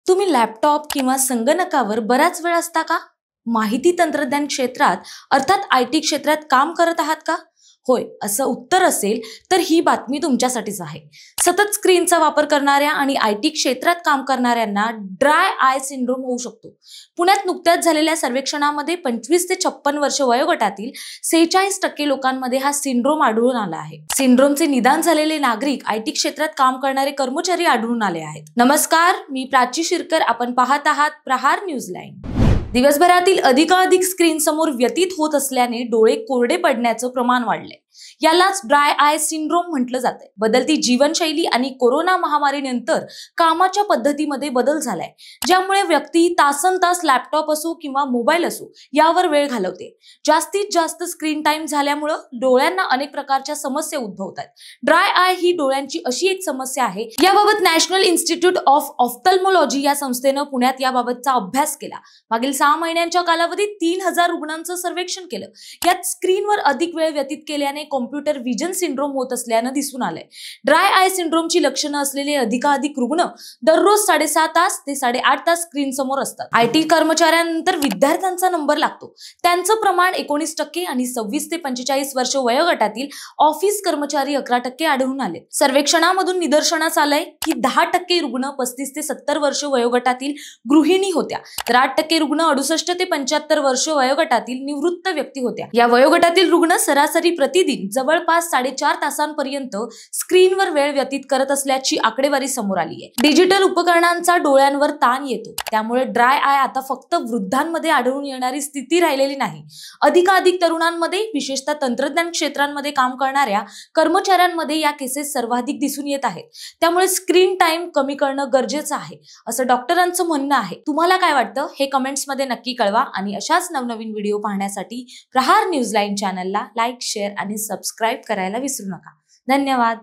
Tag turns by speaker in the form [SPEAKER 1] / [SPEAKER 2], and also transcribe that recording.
[SPEAKER 1] तुम्ही लॅपटॉप किंवा संगणकावर बराच वेळ असता का? माहिती तंत्रज्ञान क्षेत्रात अर्थात IT क्षेत्रात काम करत आहात का? होय, असं उत्तर असेल तर ही बातमी तुमच्यासाठीच आहे. सतत स्क्रीनचा वापर करणाऱ्या आणि IT क्षेत्रात काम करणाऱ्यांना ड्राय आय सिंड्रोम होऊ शकतो. पुण्यात नुकत्याच झालेल्या सर्वेक्षणामध्ये 25 ते 56 वर्ष वयोगटातील 46% लोकांमध्ये हा सिंड्रोम आढळून आला आहे. सिंड्रोमचे निदान झालेले नागरिक IT क्षेत्रात काम करणारे कर्मचारी आढळून आले आहेत. नमस्कार, मी प्राची शिरकर. आपण पाहत आहात प्रहार न्यूज लाईन. दिवसभरातील अधिकाधिक स्क्रीन समोर व्यतीत होत असल्याने डोळे कोरडे पडण्याचं प्रमाण वाढलंय. यालाच ड्राय आय सिंड्रोम म्हटलं जातंय. बदलती जीवनशैली आणि कोरोना महामारीनंतर कामाच्या पद्धतीमध्ये बदल झालाय, ज्यामुळे व्यक्ती तासनतास लॅपटॉप असो किंवा मोबाईल असो यावर वेळ घालवते. जास्तीत जास्त स्क्रीन टाइम झाल्यामुळे डोळ्यांना अनेक प्रकारच्या समस्या उद्भवतात. ड्राय आय ही डोळ्यांची अशी एक समस्या आहे. याबाबत नॅशनल इन्स्टिट्यूट ऑफ ऑफ्थल्मॉलॉजी या संस्थेनं पुण्यात याबाबतचा अभ्यास केला. मागील 6 महिन्यांच्या कालावधीत 3000 रुग्णांचं सर्वेक्षण केलं. यात स्क्रीनवर अधिक वेळ व्यतीत केल्याने कॉम्प्युटर विजन सिंड्रोम होत असल्यानं दिसून आलंय. ड्राय आय सिंड्रोमची लक्षणं असलेले अधिकाधिक रुग्ण दररोज 7.5 तास ते 8.5 तास स्क्रीन समोर असतात. IT कर्मचाऱ्यांनंतर विद्यार्थ्यांचा नंबर लागतो. त्यांचं प्रमाण 19% आणि 26 ते 45 वर्ष वयोगटातील ऑफिस कर्मचारी 11% आढळून आले. सर्वेक्षणामधून निदर्शनास आलंय की 10% रुग्ण 35 ते 70 वर्ष वयोगटातील गृहिणी होत्या, तर 8% रुग्ण 68 ते 75 वर्ष वयोगटातील निवृत्त व्यक्ती होत्या. या वयोगटातील रुग्ण सरासरी प्रतिदिन जवळपास 4.5 तासांपर्यंत स्क्रीनवर वेळ व्यतीत करत असल्याची आकडेवारी समोर आली आहे. डिजिटल उपकरणांचा डोळ्यांवर ताण येतो, त्यामुळे ड्राय आय आता फक्त वृद्धांमध्ये आढळून येणारी स्थिती राहिलेली नाही. अधिकाधिक तरुणांमध्ये, विशेषतः तंत्रज्ञान क्षेत्रांमध्ये काम करणाऱ्या कर्मचाऱ्यांमध्ये या केसेस सर्वाधिक दिसून येत आहेत. त्यामुळे स्क्रीन टाइम कमी करणं गरजेचं आहे, असं डॉक्टरांचं म्हणणं आहे. तुम्हाला काय वाटतं हे कमेंट्समध्ये नक्की कळवा आणि अशाच नवनवीन व्हिडिओ पाहण्यासाठी प्रहार न्यूज लाईन चॅनलला लाईक, शेअर आणि सबस्क्राईब करायला विसरू नका. धन्यवाद.